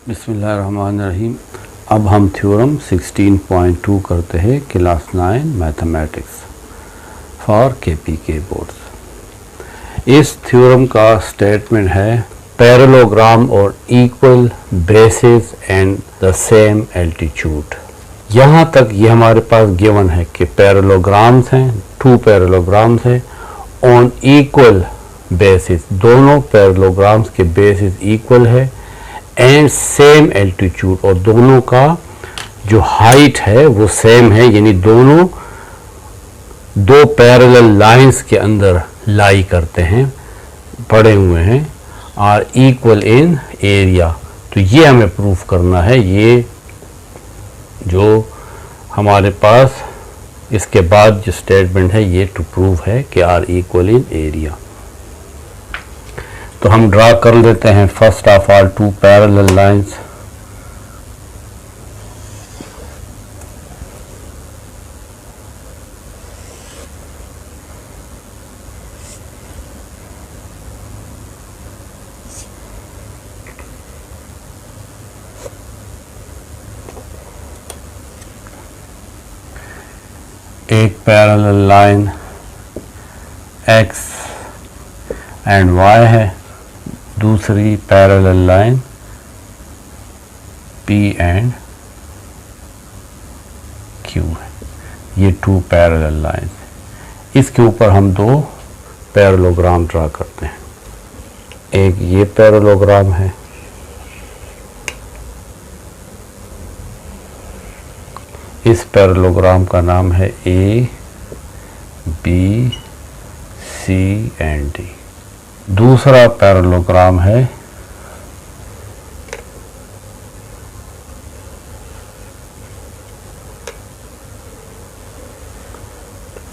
बिस्मिल्लाहिर्रहमानिर्रहीम। अब हम थ्योरम 16.2 करते हैं class 9 mathematics for KPK boards. इस थ्योरम का स्टेटमेंट है पैरेललोग्राम और equal basis and the same altitude. यहाँ तक ये हमारे पास गिवन है कि पैरेललोग्राम्स हैं, 2 पैरेललोग्राम्स हैं ऑन इक्वल बेसिस, दोनों पैरेललोग्राम्स के बेसिस इक्वल है एंड सेम एल्टीट्यूड, और दोनों का जो हाइट है वो सेम है, यानी दोनों दो पैरेलल लाइंस के अंदर लाई करते हैं, पड़े हुए हैं, आर इक्वल इन एरिया। तो ये हमें प्रूफ करना है। ये जो हमारे पास इसके बाद जो स्टेटमेंट है ये टू प्रूव है कि आर इक्वल इन एरिया। तो हम ड्रा कर लेते हैं first of all 2 parallel lines. एक parallel line x and y है, दूसरी parallel line P and Q है। ये 2 पैरेलल लाइन है। इसके ऊपर हम 2 पैरेललोग्राम ड्रा करते हैं। एक ये पैरेललोग्राम है, इस पैरेललोग्राम का नाम है A, B, C and D। दूसरा पैरेललोग्राम है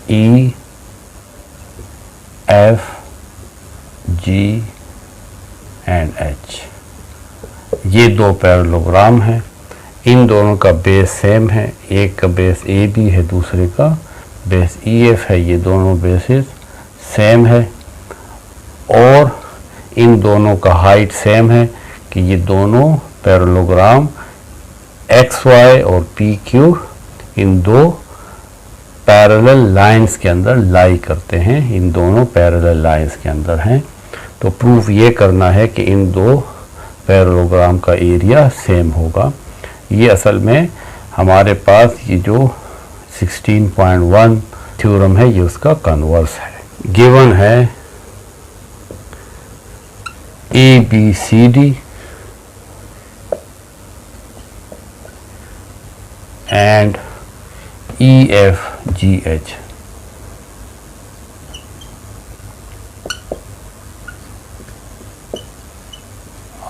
E, F, G and H। ये 2 पैरेललोग्राम हैं। इन दोनों का बेस सेम है, एक का बेस AB है, दूसरे का बेस EF है। ये दोनों बेसिस सेम है और इन दोनों का हाइट सेम है कि ये दोनों पैरेललोग्राम XY और PQ इन 2 पैरेलल लाइंस के अंदर लाई करते हैं, इन दोनों पैरेलल लाइंस के अंदर हैं। तो प्रूफ ये करना है कि इन 2 पैरेललोग्राम का एरिया सेम होगा। ये असल में हमारे पास ये जो 16.1 थ्योरम है ये उसका कन्वर्स है। गिवन है ABCD and EFGH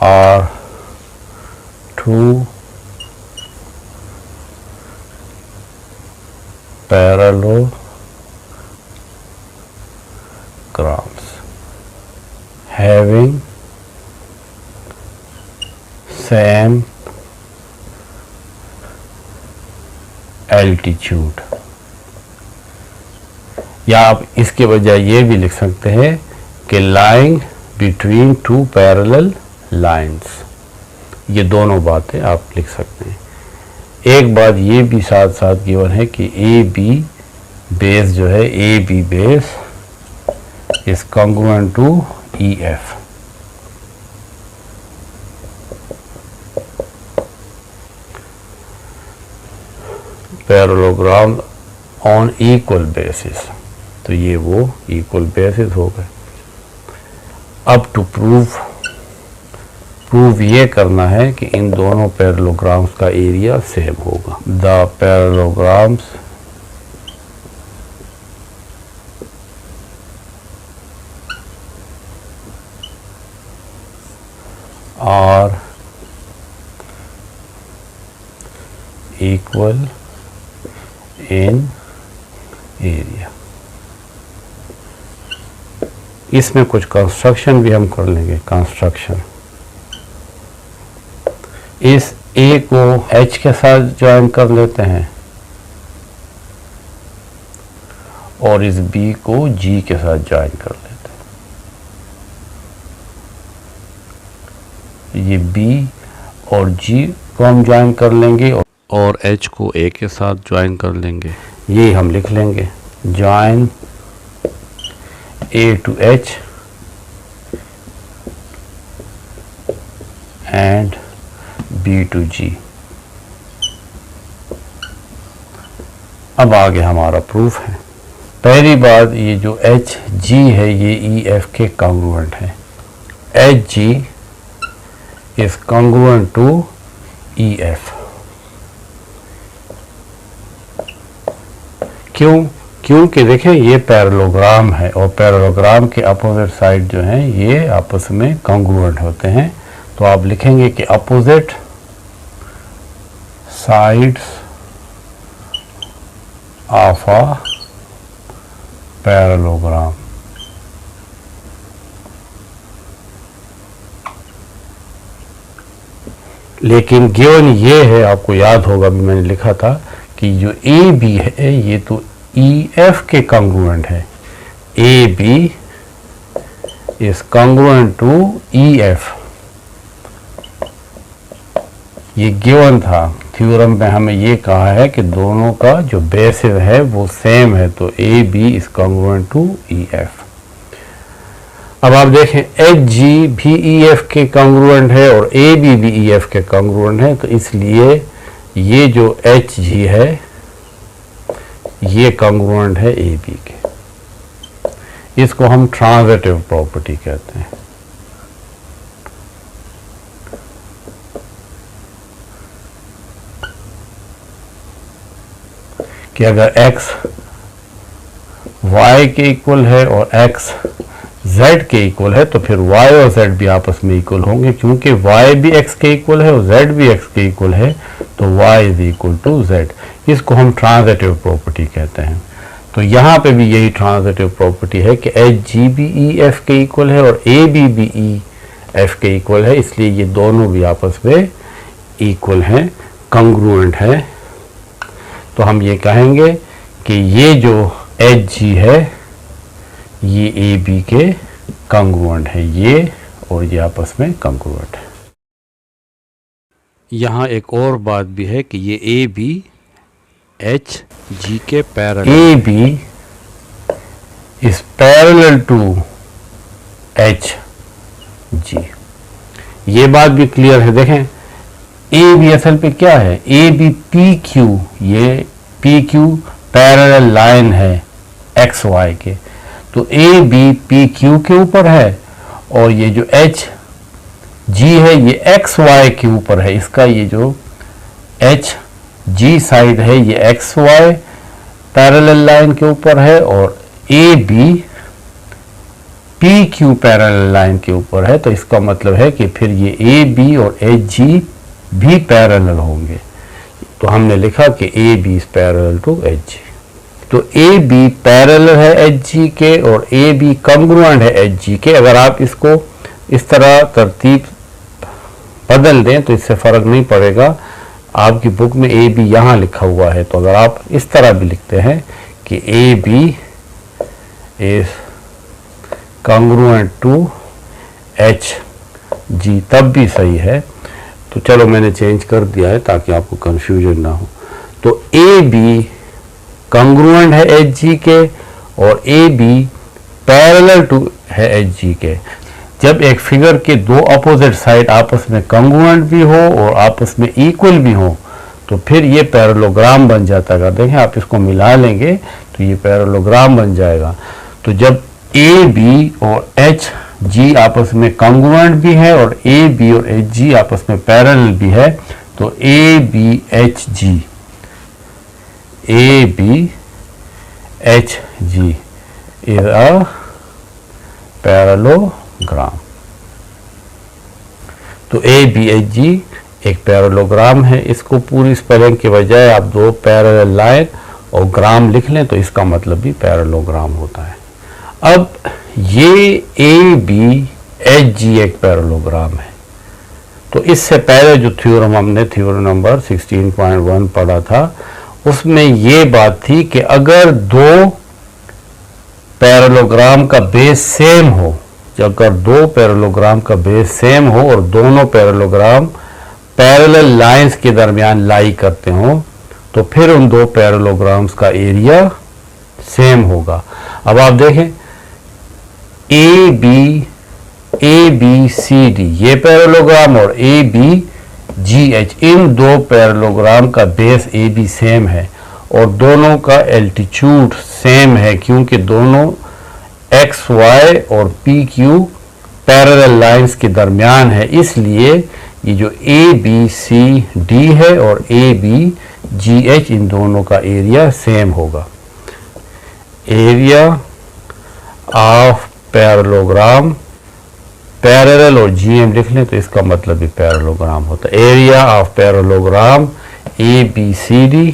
are 2 parallelograms having same altitude। या आप इसके बजाय ये भी लिख सकते हैं कि lying between 2 parallel lines। ये दोनों बातें आप लिख सकते हैं। एक बात ये भी साथ साथ गिवन है कि AB बेस जो है AB base is congruent to EF। Parallelogram on equal bases, तो ये वो इक्वल बेसिस हो गए। अब टू प्रूव ये करना है कि इन दोनों पैरेललोग्राम्स का एरिया सेम होगा। The parallelograms are equal in area. इसमें कुछ कंस्ट्रक्शन भी हम कर लेंगे। कंस्ट्रक्शन, इस A को H के साथ ज्वाइन कर लेते हैं और इस B को G के साथ ज्वाइन कर लेते हैं। ये B और G को हम ज्वाइन कर लेंगे और H को A के साथ ज्वाइन कर लेंगे। ये हम लिख लेंगे join A to H and B to G। अब आगे हमारा प्रूफ है। पहली बात, ये जो एच जी है ये ई एफ के कॉन्ग्रुएंट है। H G is congruent to E F. क्योंकि देखें ये पैरेललोग्राम है और पैरेललोग्राम के अपोजिट साइड जो हैं ये आपस में कॉन्ग्रुएंट होते हैं। तो आप लिखेंगे कि opposite sides of a parallelogram. लेकिन गिवन ये है, आपको याद होगा अभी मैंने लिखा था कि जो ए बी है ये तो ई एफ के कॉन्ग्रुएंट है। A B is congruent to E F. ये गिवन था, थ्योरम में हमें ये कहा है कि दोनों का जो बेसिस है वो सेम है, तो A B is congruent to E F. अब आप देखें एच जी भी ई एफ के कॉन्ग्रुएंट है और ए बी भी ई एफ के कॉन्ग्रुएंट है, तो इसलिए ये जो एच जी है ये कॉन्ग्रुएंट है ए बी के। इसको हम ट्रांजिटिव प्रॉपर्टी कहते हैं। कि अगर x y के इक्वल है और x z के इक्वल है तो फिर y और z भी आपस में इक्वल होंगे। क्योंकि y भी x के इक्वल है और z भी x के इक्वल है तो y is equal to z। इसको हम ट्रांजिटिव प्रॉपर्टी कहते हैं। तो यहाँ पे भी यही ट्रांजिटिव प्रॉपर्टी है कि एच जी भी ई एफ के इक्वल है और ए बी भी ई एफ के इक्वल है, इसलिए ये दोनों भी आपस में इक्वल हैं, कॉन्ग्रुएंट है। तो हम ये कहेंगे कि ये जो एच जी है ये ए बी के कॉन्ग्रुएंट है, ये और ये आपस में कॉन्ग्रुएंट है। यहाँ एक और बात भी है कि ये ए बी एच जी के parallel, A B is parallel to H G. ये बात भी क्लियर है। देखें ए बी असल पे क्या है, ए बी पी क्यू, ये पी क्यू पैरेलल लाइन है एक्स वाई के, तो ए बी पी क्यू के ऊपर है और ये जो एच जी है ये एक्स वाई के ऊपर है। इसका ये जो एच जी साइड है ये एक्स वाई पैरेलल लाइन के ऊपर है और A B P Q parallel line के ऊपर है। तो इसका मतलब है कि फिर ये ए बी और एच जी भी पैरेलल होंगे। तो हमने लिखा कि A B is parallel to H G. तो ए बी पैरेलल है एच जी के और ए बी कॉन्ग्रुएंट है एच जी के। अगर आप इसको इस तरह तरतीब बदल दें तो इससे फर्क नहीं पड़ेगा। आपकी बुक में ए बी यहाँ लिखा हुआ है, तो अगर आप इस तरह भी लिखते हैं कि A B is congruent to H G तब भी सही है। तो चलो मैंने चेंज कर दिया है ताकि आपको कंफ्यूजन ना हो। तो ए बी कॉन्ग्रुएंट है एच जी के और ए बी पैरेलल टू है एच जी के। जब एक फिगर के दो अपोजिट साइड आपस में कॉन्ग्रुएंट भी हो और आपस में इक्वल भी हो तो फिर ये पैरेललोग्राम बन जाता है। देखें आप इसको मिला लेंगे तो ये पैरेललोग्राम बन जाएगा। तो जब ए बी और एच जी आपस में कॉन्ग्रुएंट भी है और ए बी और एच जी आपस में पैरेलल भी है तो A B H G, A B H G is a parallelogram. तो ए बी एच जी एक पैरेललोग्राम है। इसको पूरी स्पेलिंग के बजाय आप दो पैरेलल लाइन और ग्राम लिख लें तो इसका मतलब भी पैरेललोग्राम होता है। अब ये ए बी एच जी एक पैरेललोग्राम है। तो इससे पहले जो थ्योरम हमने थ्योरम नंबर 16.1 पढ़ा था उसमें ये बात थी कि अगर दो पैरेललोग्राम का बेस सेम हो, अगर दो पैरेललोग्राम का बेस सेम हो और दोनों पैरेललोग्राम पैरेलल लाइंस के दरमियान लाई करते हो तो फिर उन दो पैरेललोग्राम्स का एरिया सेम होगा। अब आप देखें ए बी सी डी ये पैरेललोग्राम और ए बी जी एच, इन दो पैरेललोग्राम का बेस ए बी सेम है और दोनों का एल्टीट्यूड सेम है, क्योंकि दोनों एक्स वाई और पी क्यू पैरेलल लाइंस के दरमियान है। इसलिए ये जो ए बी सी डी है और ए बी जी एच, इन दोनों का एरिया सेम होगा। एरिया ऑफ पैरेललोग्राम, पैरेलल और जीएम लिख लें तो इसका मतलब भी पैरेललोग्राम होता है। Area of parallelogram A B C D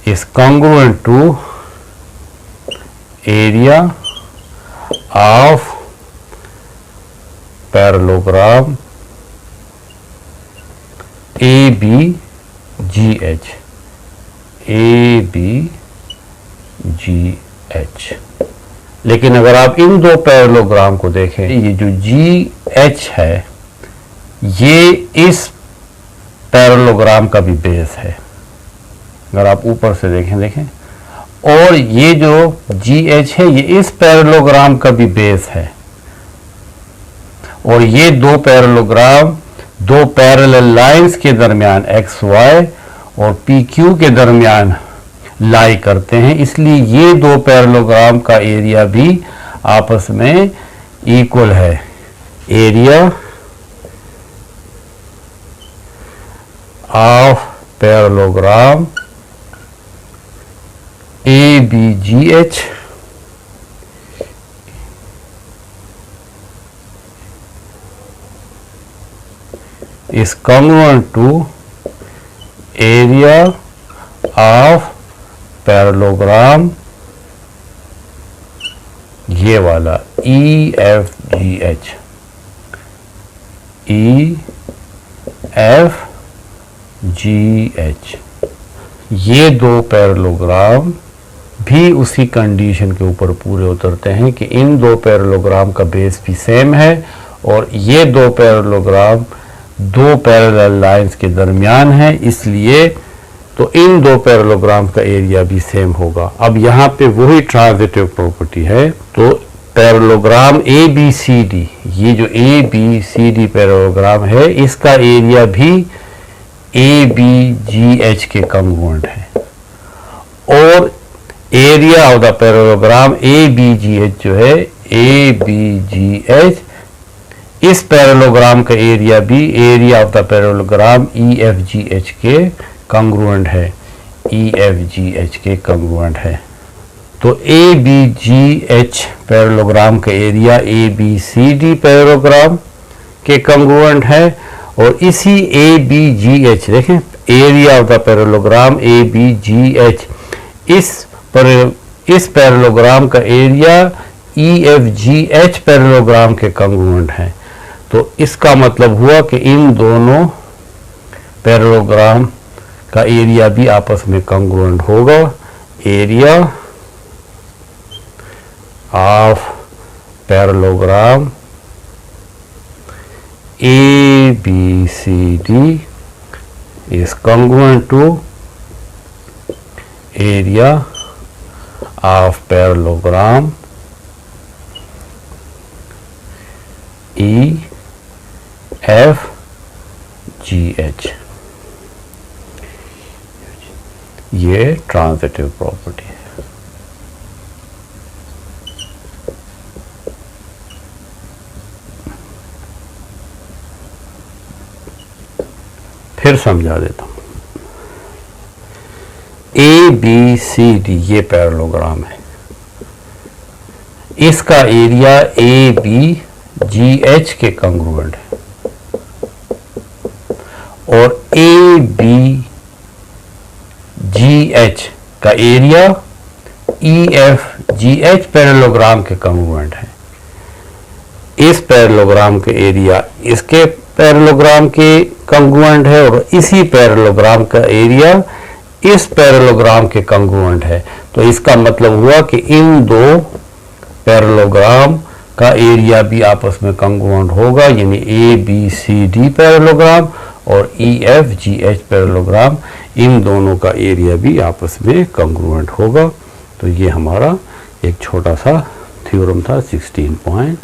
is congruent to area of parallelogram A B G H, A B G H. लेकिन अगर आप इन दो पैरेललोग्राम को देखें, ये जो जी एच है ये इस पैरेललोग्राम का भी बेस है। अगर आप ऊपर से देखें और ये जो जी एच है ये इस पैरेललोग्राम का भी बेस है और ये दो पैरेललोग्राम दो पैरेलल लाइंस के दरमियान एक्स वाई और पी क्यू के दरमियान लाई करते हैं, इसलिए ये दो पैरेललोग्राम का एरिया भी आपस में इक्वल है। Area of parallelogram A B G H is congruent to area of parallelogram ये वाला E F G H, E F G H. ये दो पैरेललोग्राम भी उसी कंडीशन के ऊपर पूरे उतरते हैं कि इन दो पैरेललोग्राम का बेस भी सेम है और ये दो पैरेललोग्राम दो पैरेलल लाइंस के दरमियान है, इसलिए तो इन दो पैरेललोग्राम का एरिया भी सेम होगा। अब यहाँ पे वही ट्रांजिटिव प्रॉपर्टी है, तो parallelogram A B C D, ये जो A B C D parallelogram है इसका एरिया भी ए बी जी एच के कॉन्ग्रुएंट है और area of the parallelogram A B G H जो है ए बी जी एच, इस पैरेललोग्राम का एरिया भी area of the parallelogram E F G H के कॉन्ग्रुएंट है, ई एफ जी एच के कॉन्ग्रुएंट है। तो A B G H parallelogram का area A B C D parallelogram के कॉन्ग्रुएंट है और इसी ए बी जी एच देखें area of the parallelogram A B G H, इस पैरेललोग्राम का area E F G H parallelogram के congruent है। तो इसका मतलब हुआ कि इन दोनों पैरेललोग्राम का एरिया भी आपस में कॉन्ग्रुएंट होगा। Area of parallelogram A B C D is congruent to area of parallelogram E F G H. ये ट्रांजिटिव प्रॉपर्टी है। फिर समझा देता हूं। ए बी सी डी ये पैरेललोग्राम है, इसका area A B G H के कॉन्ग्रुएंट है और ए बी जी एच का area E F G H parallelogram के कॉन्ग्रुएंट है। इस पैरेललोग्राम के एरिया इसके पैरेललोग्राम के कॉन्ग्रुएंट है और इसी पैरेललोग्राम का एरिया इस पैरेललोग्राम के कॉन्ग्रुएंट है। तो इसका मतलब हुआ कि इन दो पैरेललोग्राम का एरिया भी आपस में कंग्रुएंट होगा, यानी A B C D parallelogram और E F G H parallelogram, इन दोनों का एरिया भी आपस में कंग्रुएंट होगा। तो ये हमारा एक छोटा सा थ्योरम था 16.2।